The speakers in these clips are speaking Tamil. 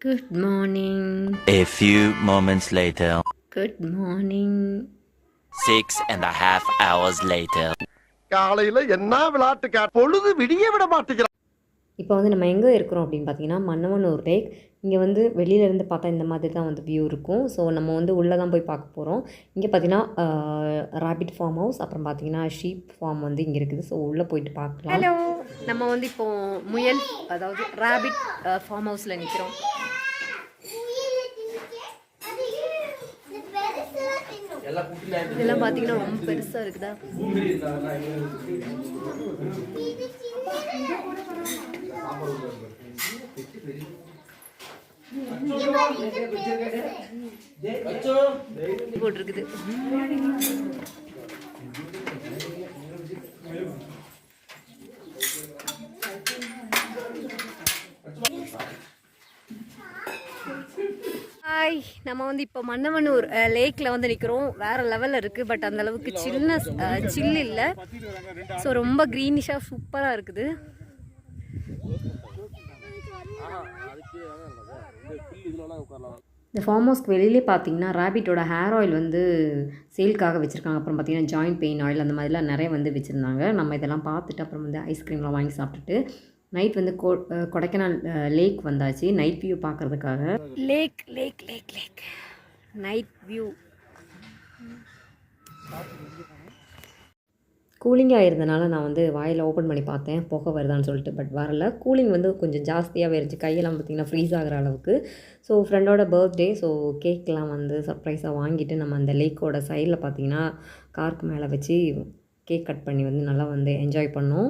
Good morning. A few moments later. Good morning. 6.5 hours later. காலையில என்ன விளையாட்டு பொழுது விடிய விட மாட்டேங்கிறான். இப்போ வந்து நம்ம எங்கே இருக்கிறோம் அப்படின்னு பார்த்தீங்கன்னா மன்னவனூர் லேக். இங்கே வந்து வெளியிலேருந்து பார்த்தா இந்த மாதிரி தான் வந்து வியூ இருக்கும். ஸோ நம்ம வந்து உள்ளே தான் போய் பார்க்க போகிறோம். இங்கே பார்த்தீங்கன்னா ராபிட் ஃபார்ம் ஹவுஸ், அப்புறம் பார்த்தீங்கன்னா ஷீப் ஃபார்ம் வந்து இங்கே இருக்குது. ஸோ உள்ளே போயிட்டு பார்க்கலாம். ஹலோ, நம்ம வந்து இப்போது முயல் அதாவது ராபிட் ஃபார்ம் ஹவுஸில் நிற்கிறோம். இதெல்லாம் பார்த்தீங்கன்னா ரொம்ப பெருசாக இருக்குதா. போட்டிருக்குது. ஹாய், நம்ம வந்து இப்போ மன்னவனூர் லேக்கில் வந்து நிற்கிறோம். வேறு லெவலில் இருக்குது. பட் அந்த அளவுக்கு சில்லு இல்லை. ஸோ ரொம்ப க்ரீனிஷாக சூப்பராக இருக்குது. இந்த ஃபார்ம் ஹவுஸ்க்கு வெளியிலே பார்த்தீங்கன்னா ரேபிட்டோட ஹேர் ஆயில் வந்து சேல்க்காக வச்சுருக்காங்க. அப்புறம் பார்த்தீங்கன்னா ஜாயிண்ட் பெயின் ஆயில் அந்த மாதிரிலாம் நிறைய வந்து வச்சுருந்தாங்க. நம்ம இதெல்லாம் பார்த்துட்டு அப்புறம் வந்து ஐஸ்கிரீம்லாம் வாங்கி சாப்பிட்டுட்டு நைட் வந்து கொடைக்கானல் லேக் வந்தாச்சு நைட் வியூ பார்க்குறதுக்காக. Lake lake lake lake night view. கூலிங்காக இருந்தனால நான் வந்து வாயில் ஓப்பன் பண்ணி பார்த்தேன் புகை வருதான்னு சொல்லிட்டு. பட் வரல. கூலிங் வந்து கொஞ்சம் ஜாஸ்தியாகவே இருந்துச்சு. கையெல்லாம் பார்த்திங்கன்னா ஃப்ரீஸ் ஆகிற அளவுக்கு. ஸோ ஃப்ரெண்டோட பர்த்டே. ஸோ கேக்கெலாம் வந்து சர்ப்ரைஸாக வாங்கிட்டு நம்ம அந்த லேக்கோட சைடில் பார்த்திங்கன்னா காருக்கு மேலே வச்சு கேக் கட் பண்ணி வந்து நல்லா வந்து என்ஜாய் பண்ணோம்.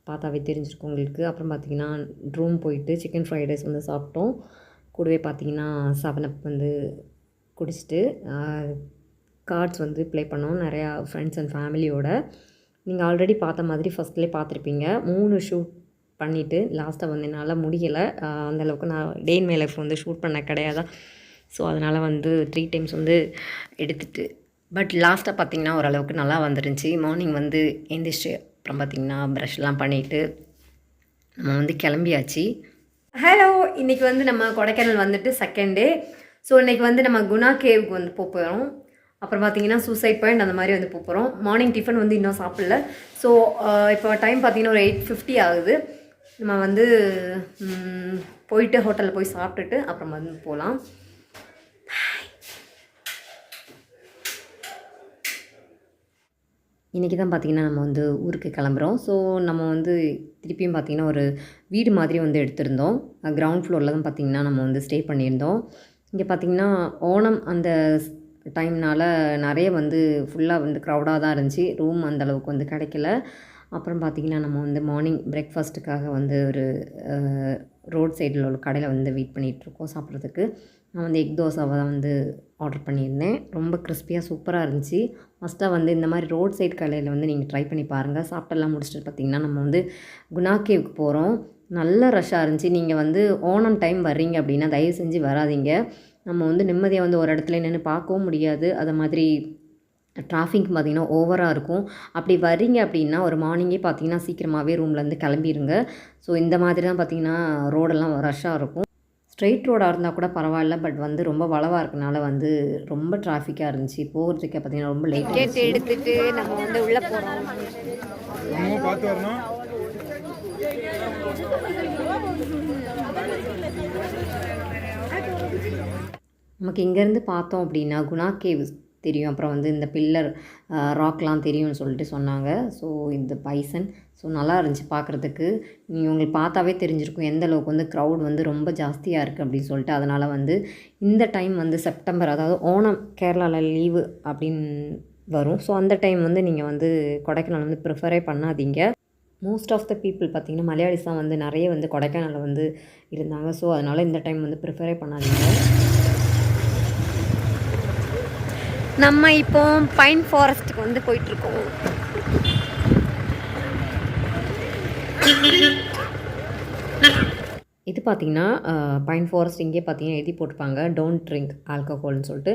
பார்த்தாவே தெரிஞ்சிருக்கும் உங்களுக்கு. அப்புறம் பார்த்திங்கன்னா ரூம் போயிட்டு சிக்கன் ஃப்ரைட் ரைஸ் வந்து சாப்பிட்டோம். கூடவே பார்த்திங்கன்னா 7up வந்து குடிச்சிட்டு கார்ட்ஸ் வந்து ப்ளே பண்ணோம் நிறையா ஃப்ரெண்ட்ஸ் அண்ட் ஃபேமிலியோட. நீங்கள் ஆல்ரெடி பார்த்த மாதிரி ஃபஸ்ட்லேயே பார்த்துருப்பீங்க. 3 ஷூட் பண்ணிவிட்டு லாஸ்ட்டாக வந்து என்னால் முடியலை. அந்தளவுக்கு நான் டே இன் மை லைஃப் வந்து ஷூட் பண்ண கிடையாதா. ஸோ அதனால் வந்து 3 டைம்ஸ் வந்து எடுத்துகிட்டு பட் லாஸ்ட்டாக பார்த்திங்கன்னா ஓரளவுக்கு நல்லா வந்துருந்துச்சு. மார்னிங் வந்து எந்திரிச்சு அப்புறம் பார்த்திங்கன்னா ப்ரஷ்லாம் பண்ணிவிட்டு நம்ம வந்து கிளம்பியாச்சு. ஹலோ, இன்றைக்கி வந்து நம்ம கொடைக்கானல் வந்துட்டு செகண்ட் டே. ஸோ இன்றைக்கி வந்து நம்ம குணா கேவுக்கு வந்து போகிறோம். அப்புறம் பார்த்திங்கன்னா சூசைட் பாயிண்ட் அந்த மாதிரி வந்து போகிறோம். மார்னிங் டிஃபன் வந்து இன்னும் சாப்பிடல. ஸோ இப்போ டைம் பார்த்திங்கன்னா ஒரு 8:50 ஆகுது. நம்ம வந்து போயிட்டு ஹோட்டலில் போய் சாப்பிட்டுட்டு அப்புறம் வந்து போகலாம். இன்றைக்கி தான் பார்த்திங்கன்னா நம்ம வந்து ஊருக்கு கிளம்புறோம். ஸோ நம்ம வந்து திருப்பியும் பார்த்திங்கன்னா ஒரு வீடு மாதிரி வந்து எடுத்திருந்தோம். கிரவுண்ட் ஃப்ளோரில் தான் பார்த்திங்கன்னா நம்ம வந்து ஸ்டே பண்ணியிருந்தோம். இங்கே பார்த்திங்கன்னா ஓணம் அந்த டைம்னால் நிறைய வந்து ஃபுல்லாக வந்து க்ரௌடாக தான் இருந்துச்சு. ரூம் அந்தளவுக்கு வந்து கிடைக்கல. அப்புறம் பார்த்திங்கன்னா நம்ம வந்து மார்னிங் பிரேக்ஃபாஸ்ட்டுக்காக வந்து ஒரு ரோட் சைடில் உள்ள கடையில் வந்து வெயிட் பண்ணிகிட்ருக்கோம் சாப்பிட்றதுக்கு. நான் வந்து எக் தோசாவை தான் வந்து ஆர்டர் பண்ணியிருந்தேன். ரொம்ப கிறிஸ்பியாக சூப்பராக இருந்துச்சு. ஃபஸ்ட்டாக வந்து இந்த மாதிரி ரோட் சைட் கடையில் வந்து நீங்கள் ட்ரை பண்ணி பாருங்கள். சாப்பிட்டெல்லாம் முடிச்சுட்டு பார்த்திங்கன்னா நம்ம வந்து குணா கேவுக்கு போகிறோம். நல்ல ரஷ்ஷாக இருந்துச்சு. நீங்கள் வந்து ஓணம் டைம் வர்றீங்க அப்படின்னா தயவு செஞ்சு வராதிங்க. நம்ம வந்து நிம்மதியாக வந்து ஒரு இடத்துல நின்று பார்க்கவும் முடியாது. அது மாதிரி டிராஃபிக் பார்த்திங்கன்னா ஓவராக இருக்கும். அப்படி வர்றீங்க அப்படின்னா ஒரு மார்னிங்கே பார்த்திங்கன்னா சீக்கிரமாகவே ரூம்லேருந்து கிளம்பிடுங்க. ஸோ இந்த மாதிரி தான் பார்த்திங்கன்னா ரோடெல்லாம் ரஷ்ஷாக இருக்கும். ஸ்ட்ரெயிட் ரோடாக இருந்தால் கூட பரவாயில்ல. பட் வந்து ரொம்ப வளவாக இருக்கனால வந்து ரொம்ப டிராஃபிக்காக இருந்துச்சு. போகிறதுக்கே பார்த்திங்கன்னா ரொம்ப லேட். டிக்கெட் எடுத்துகிட்டு நம்ம வந்து உள்ளே போகிறோம். நமக்கு இங்கேருந்து பார்த்தோம் அப்படின்னா குணா கேவ் தெரியும். அப்புறம் வந்து இந்த பில்லர் ராக்லாம் தெரியும்னு சொல்லிட்டு சொன்னாங்க. ஸோ இந்த பைசன் ஸோ நல்லா இருந்துச்சு பார்க்குறதுக்கு. நீங்கள் உங்களுக்கு பார்த்தாவே தெரிஞ்சிருக்கும் எந்த அளவுக்கு வந்து க்ரௌட் வந்து ரொம்ப ஜாஸ்தியாக இருக்குது அப்படின்னு சொல்லிட்டு. அதனால் வந்து இந்த டைம் வந்து செப்டம்பர், அதாவது ஓணம் கேரளாவில் லீவு அப்படின்னு வரும். ஸோ அந்த டைம் வந்து நீங்கள் வந்து கொடைக்கானல் வந்து ப்ரிஃபரே பண்ணாதீங்க. மோஸ்ட் ஆஃப் த பீப்புள் பார்த்திங்கன்னா மலையாளிஸ் தான் வந்து நிறைய வந்து கொடைக்கானலில் வந்து இருந்தாங்க. ஸோ அதனால் இந்த டைம் வந்து ப்ரிஃபரே பண்ணாதீங்க. நம்ம இப்போ பைன் ஃபாரஸ்ட்டுக்கு வந்து போயிட்டுருக்கோம். இது பார்த்திங்கன்னா பைன் ஃபாரஸ்ட். இங்கே பார்த்திங்கன்னா எழுதி போட்டிருப்பாங்க டோன்ட் ட்ரிங்க் ஆல்கஹால்னு சொல்லிட்டு.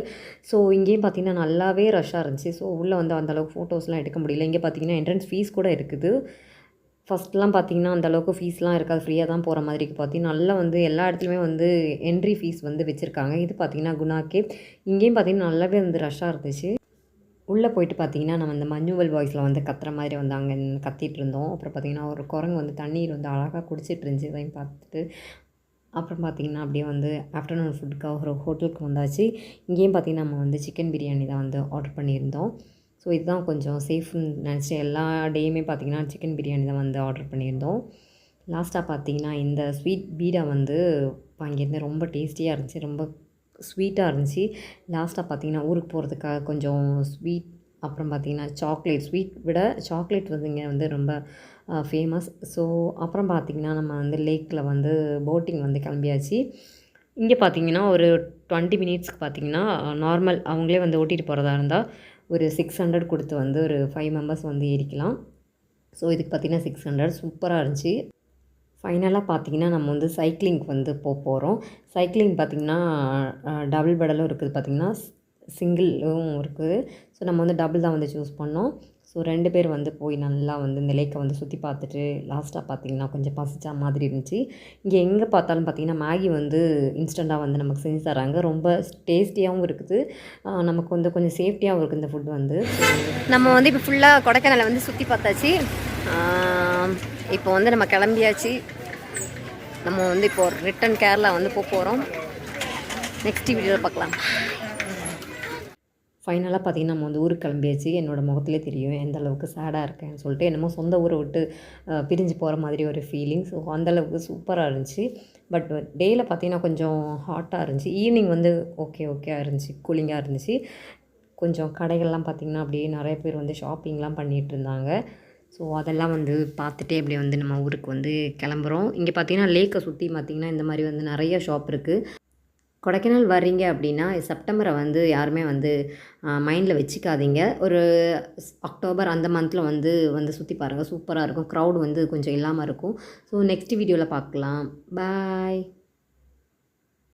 ஸோ இங்கேயும் பார்த்திங்கன்னா நல்லாவே ரஷ்ஷாக இருந்துச்சு. ஸோ உள்ளே வந்து அந்தளவுக்கு ஃபோட்டோஸ்லாம் எடுக்க முடியல. இங்கே பார்த்திங்கன்னா என்ட்ரன்ஸ் ஃபீஸ் கூட இருக்குது. ஃபஸ்ட்லாம் பார்த்தீங்கன்னா அந்தளவுக்கு ஃபீஸ்லாம் இருக்காது, ஃப்ரீயாக தான் போகிற மாதிரி பார்த்தீங்கன்னா நல்லா வந்து எல்லா இடத்துலையுமே வந்து என்ட்ரி ஃபீஸ் வந்து வச்சுருக்காங்க. இது பார்த்தீங்கன்னா குணா கேவ். இங்கேயும் பார்த்தீங்கன்னா நல்லாவே வந்து ரஷ்ஷாக இருந்துச்சு. உள்ளே போயிட்டு பார்த்தீங்கன்னா நம்ம இந்த மஞ்சுவல் வாய்ஸில் வந்து கத்துற மாதிரி வந்து அங்கே கத்திட்டு இருந்தோம். அப்புறம் பார்த்தீங்கன்னா ஒரு குரங்கு வந்து தண்ணீர் வந்து அழகாக குடிச்சிட்டு இருந்துச்சு. இதையும் பார்த்துட்டு அப்புறம் பார்த்தீங்கன்னா அப்படியே வந்து ஆஃப்டர்நூன் ஃபுட்டுக்காக ஒரு ஹோட்டலுக்கு வந்தாச்சு. இங்கேயும் பார்த்தீங்கன்னா நம்ம வந்து சிக்கன் பிரியாணி தான் வந்து ஆர்டர் பண்ணியிருந்தோம். ஸோ இதுதான் கொஞ்சம் சேஃப்னு நினச்சேன். எல்லா டேயுமே பார்த்தீங்கன்னா சிக்கன் பிரியாணி தான் வந்து ஆர்டர் பண்ணியிருந்தோம். லாஸ்ட்டாக பார்த்தீங்கன்னா இந்த ஸ்வீட் பீடா வந்து வாங்கியிருந்தேன். ரொம்ப டேஸ்டியாக இருந்துச்சு, ரொம்ப ஸ்வீட்டாக இருந்துச்சு. லாஸ்ட்டாக பார்த்தீங்கன்னா ஊருக்கு போகிறதுக்காக கொஞ்சம் ஸ்வீட், அப்புறம் பார்த்தீங்கன்னா சாக்லேட், ஸ்வீட் விட சாக்லேட் வந்து இங்கே வந்து ரொம்ப ஃபேமஸ். ஸோ அப்புறம் பார்த்தீங்கன்னா நம்ம வந்து லேக்கில் வந்து போட்டிங் வந்து கிளம்பியாச்சு. இங்கே பார்த்தீங்கன்னா ஒரு 20 மினிட்ஸ்க்கு பார்த்தீங்கன்னா நார்மல் அவங்களே வந்து ஓட்டிகிட்டு போகிறதா இருந்தால் ஒரு 600 கொடுத்து வந்து ஒரு 5 மெம்பர்ஸ் வந்து ஏறிக்கலாம். ஸோ இதுக்கு பார்த்தீங்கன்னா 600 சூப்பராக இருந்துச்சு. ஃபைனலாக பார்த்தீங்கன்னா நம்ம வந்து சைக்கிளிங்க்கு வந்து போகிறோம். சைக்கிளிங் பார்த்திங்கன்னா டபுள் பெடலும் இருக்குது, பார்த்திங்கன்னா சிங்கிளும் இருக்குது. ஸோ நம்ம வந்து டபுள் தான் வந்து சூஸ் பண்ணோம். ஸோ 2 பேர் வந்து போய் நல்லா வந்து இந்த லேக்கை வந்து சுற்றி பார்த்துட்டு லாஸ்ட்டாக பார்த்திங்கன்னா கொஞ்சம் பசிச்சா மாதிரி இருந்துச்சு. இங்கே எங்கே பார்த்தாலும் பார்த்திங்கன்னா மேகி வந்து இன்ஸ்டண்ட்டாக வந்து நமக்கு செஞ்சு தராங்க. ரொம்ப டேஸ்டியாகவும் இருக்குது, நமக்கு வந்து கொஞ்சம் சேஃப்டியாகவும் இருக்குது இந்த ஃபுட் வந்து. நம்ம வந்து இப்போ ஃபுல்லாக கொடைக்கானலை வந்து சுற்றி பார்த்தாச்சு. இப்போ வந்து நம்ம கிளம்பியாச்சு. நம்ம வந்து இப்போ ரிட்டன் கேரளா வந்து போகிறோம். நெக்ஸ்ட் வீடியோவில் பார்க்கலாம். ஃபைனலாக பார்த்திங்கன்னா நம்ம வந்து ஊருக்கு கிளம்பியாச்சு. என்னோடய முகத்திலே தெரியும் எந்த அளவுக்கு சேடாக இருக்கேன்னு சொல்லிட்டு. என்னமோ சொந்த ஊரை விட்டு பிரிஞ்சு போகிற மாதிரி ஒரு ஃபீலிங். ஸோ அந்தளவுக்கு சூப்பராக இருந்துச்சு. பட் டேயில் பார்த்திங்கன்னா கொஞ்சம் ஹாட்டாக இருந்துச்சு. ஈவினிங் வந்து ஓகேவாக இருந்துச்சு, கூலிங்காக இருந்துச்சு. கொஞ்சம் கடைகள்லாம் பார்த்திங்கன்னா அப்படியே நிறைய பேர் வந்து ஷாப்பிங்லாம் பண்ணிகிட்டு இருந்தாங்க. ஸோ அதெல்லாம் வந்து பார்த்துட்டே அப்படியே வந்து நம்ம ஊருக்கு வந்து கிளம்புறோம். இங்கே பார்த்திங்கன்னா லேக்கை சுற்றி பார்த்திங்கன்னா இந்த மாதிரி வந்து நிறைய ஷாப் இருக்குது. கொடைக்கானல் வர்றீங்க அப்படின்னா செப்டம்பரை வந்து யாருமே வந்து மைண்டில் வச்சுக்காதீங்க. ஒரு அக்டோபர் அந்த மந்தில் வந்து சுற்றி பாருங்கள், சூப்பராக இருக்கும். க்ரௌட் வந்து கொஞ்சம் இல்லாமல் இருக்கும். ஸோ நெக்ஸ்ட் வீடியோவில் பார்க்கலாம். பாய்.